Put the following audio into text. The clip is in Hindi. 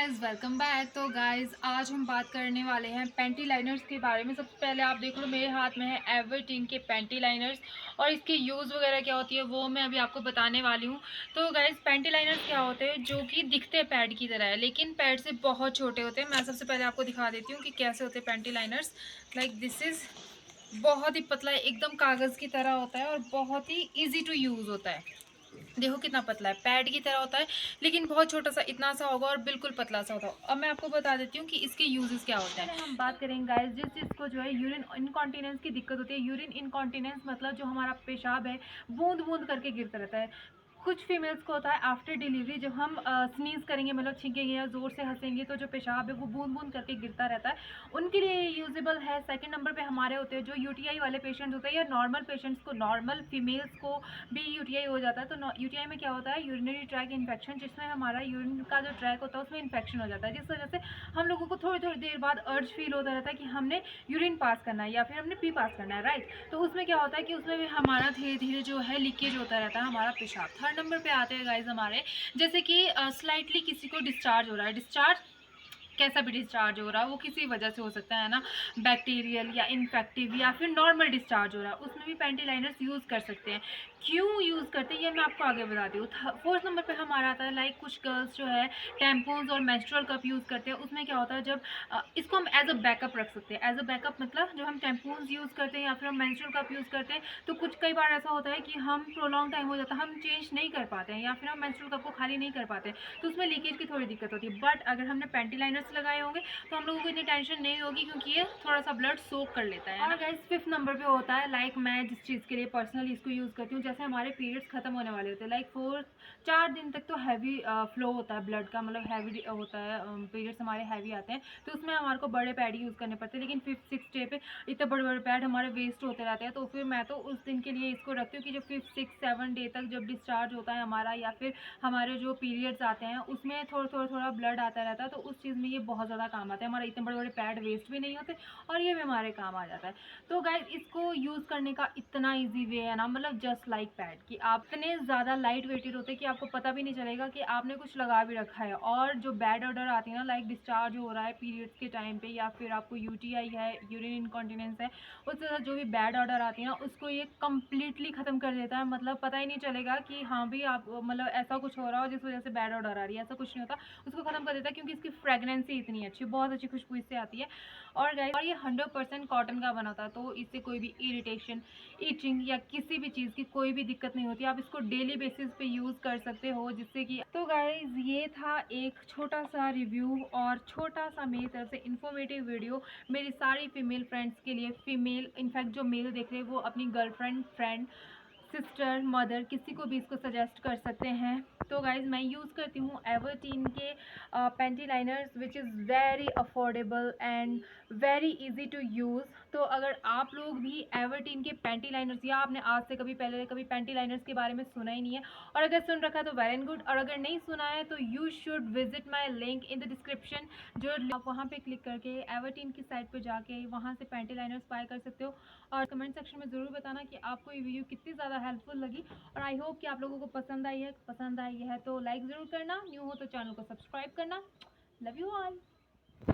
Guys, welcome back. तो गाइज़, आज हम बात करने वाले हैं पैंटी लाइनर्स के बारे में। सबसे पहले आप देख लो, मेरे हाथ में है एवरटीन के पैंटी लाइनर्स और इसकी यूज़ वगैरह क्या होती है वो मैं अभी आपको बताने वाली हूँ। तो गाइज़, पैंटी लाइनर्स क्या होते हैं जो कि दिखते हैं पैड की तरह है, लेकिन पैड से बहुत छोटे होते हैं। मैं सबसे पहले आपको दिखा देती हूँ कि कैसे होते हैं panty liners. Like this is बहुत ही पतला है, एकदम कागज़ की तरह होता है और बहुत ही ईजी टू यूज़ होता है। देखो कितना पतला है, पैड की तरह होता है लेकिन बहुत छोटा सा, इतना सा होगा और बिल्कुल पतला सा होता है। अब मैं आपको बता देती हूँ कि इसके यूजेस क्या होते हैं। हम बात करेंगे गाइस, जिस चीज़ को जो है यूरिन इनकॉन्टिनेंस की दिक्कत होती है। यूरिन इनकॉन्टिनेंस मतलब जो हमारा पेशाब है बूंद बूंद करके गिरता रहता है। कुछ फीमेल्स को होता है आफ्टर डिलीवरी, जब हम स्नीज करेंगे मतलब छींकेंगे या ज़ोर से हंसेंगे तो जो पेशाब है वो बूंद बूंद करके गिरता रहता है, उनके लिए यूजेबल है। सेकंड नंबर पे हमारे होते हैं जो यूटीआई वाले पेशेंट्स होते हैं या नॉर्मल पेशेंट्स को, नॉर्मल फीमेल्स को भी यूटीआई हो जाता है। तो यूटीआई में क्या होता है, यूरिनरी ट्रैक इन्फेक्शन, जिसमें हमारा यूरिन का जो ट्रैक होता है उसमें इन्फेक्शन हो जाता है, जिस वजह से हम लोगों को थोड़ी थोड़ी देर बाद अर्ज फील होता रहता है कि हमने यूरिन पास करना है या फिर हमने पी पास करना है, राइट। तो उसमें क्या होता है कि उसमें भी हमारा धीरे धीरे जो है लीकेज होता रहता है हमारा पेशाब। थर्ड नंबर पे आते हैं गाइज हमारे, जैसे कि स्लाइटली किसी को डिस्चार्ज हो रहा है। डिस्चार्ज कैसा भी डिस्चार्ज हो रहा है वो किसी वजह से हो सकता है ना, बैक्टीरियल या इन्फेक्टिव या फिर नॉर्मल डिस्चार्ज हो रहा है, उसमें भी पैंटी लाइनर्स यूज़ कर सकते हैं। क्यों यूज़ करते हैं ये मैं आपको आगे बताती हूँ। फोर्थ नंबर पे हमारा आता है, लाइक कुछ गर्ल्स जो है टैम्पून्स और मेंस्ट्रुअल कप यूज़ करते हैं। उसमें क्या होता है, जब इसको हम एज अ बैकअप रख सकते हैं। एज अ बैकअप मतलब जब हम टैम्पून्स यूज़ करते हैं या फिर हम मेंस्ट्रुअल कप यूज़ करते हैं तो कुछ कई बार ऐसा होता है कि हम प्रोलॉन्ग टाइम हो जाता है, हम चेंज नहीं कर पाते हैं या फिर हम मेंस्ट्रुअल कप को खाली नहीं कर पाते, तो उसमें लीकेज की थोड़ी दिक्कत होती है। बट अगर हमने पैंटी लाइनर्स लगाए होंगे तो हम लोगों को इतनी टेंशन नहीं होगी, क्योंकि ये थोड़ा सा ब्लड सोक कर लेता है। और गाइस, फिफ्थ नंबर पे होता है, लाइक मैं जिस चीज़ के लिए पर्सनली इसको यूज़ करती हूँ, जैसे हमारे पीरियड्स खत्म होने वाले होते हैं, लाइक 4 दिन तक तो हैवी फ्लो होता है ब्लड का, मतलब हैवी होता है, पीरियड्स हमारे हैवी आते हैं, तो उसमें हमारे को बड़े पैड यूज़ करने पड़ते हैं। लेकिन 5th-6th डे पे इतने बड़े बड़े पैड हमारे वेस्ट होते रहते हैं, तो फिर मैं तो उस दिन के लिए इसको रखती हूँ कि जो 5th-6th-7 डे तक जब डिस्चार्ज होता है हमारा या फिर हमारे जो पीरियड्स आते हैं उसमें थोड़ा ब्लड आता रहता है, तो उस चीज़ में ये बहुत ज़्यादा काम आता है। हमारे इतने बड़े बड़े पैड वेस्ट भी नहीं होते और ये भी हमारे काम आ जाता है। तो गाइज, इसको यूज़ करने का इतना ईजी वे है ना, मतलब जस्ट लाइक पैड, कि आप इतने ज़्यादा लाइट वेटेड होते हैं कि आपको पता भी नहीं चलेगा कि आपने कुछ लगा भी रखा है। और जो बैड ऑर्डर आती है ना, लाइक डिस्चार्ज हो रहा है पीरियड्स के टाइम पे या फिर आपको यूटीआई है, यूरिन इनकॉन्टिनेंस है, उस तरह जो भी बैड ऑर्डर आती है ना उसको ये कम्प्लीटली ख़त्म कर देता है। मतलब पता ही नहीं चलेगा कि हाँ भी आप, मतलब ऐसा कुछ हो रहा हो जिस वजह से बैड ऑर्डर आ रही है, ऐसा कुछ नहीं होता। उसको ख़त्म कर देता है क्योंकि इसकी फ्रेगनेंसी इतनी अच्छी, बहुत अच्छी खुशबू इससे आती है। और गाइस, और ये 100% कॉटन का बना था, तो इससे कोई भी इरिटेशन, ईचिंग या किसी भी चीज़ की कोई भी दिक्कत नहीं होती। आप इसको डेली बेसिस पे यूज़ कर सकते हो, जिससे कि, तो गाइस ये था एक छोटा सा रिव्यू और छोटा सा मेरी तरफ से इन्फॉर्मेटिव वीडियो मेरी सारी फीमेल फ्रेंड्स के लिए। फीमेल, इनफैक्ट जो मेल देख रहे हैं वो अपनी गर्लफ्रेंड, फ्रेंड, सिस्टर, मदर, किसी को भी इसको सजेस्ट कर सकते हैं। तो गाइज़, मैं यूज़ करती हूँ एवरटीन के panty liners, which is very affordable and very easy to use. तो अगर आप लोग भी एवरटीन के पैंटी लाइनर्स, या आपने आज से कभी पैंटी लाइनर्स के बारे में सुना ही नहीं है, और अगर सुन रखा है तो वेरी गुड, और अगर नहीं सुना है तो you should visit my link in the description. जो आप वहाँ पे क्लिक करके एवरटीन की साइट पे जाके वहाँ से पैंटी लाइनर्स बाय कर सकते हो। और कमेंट सेक्शन में ज़रूर बताना कि आपको ये वीडियो कितनी ज़्यादा हेल्पफुल लगी, और आई होप कि आप लोगों को पसंद आई है तो लाइक ज़रूर करना, न्यू हो तो चैनल को सब्सक्राइब करना। Love you all.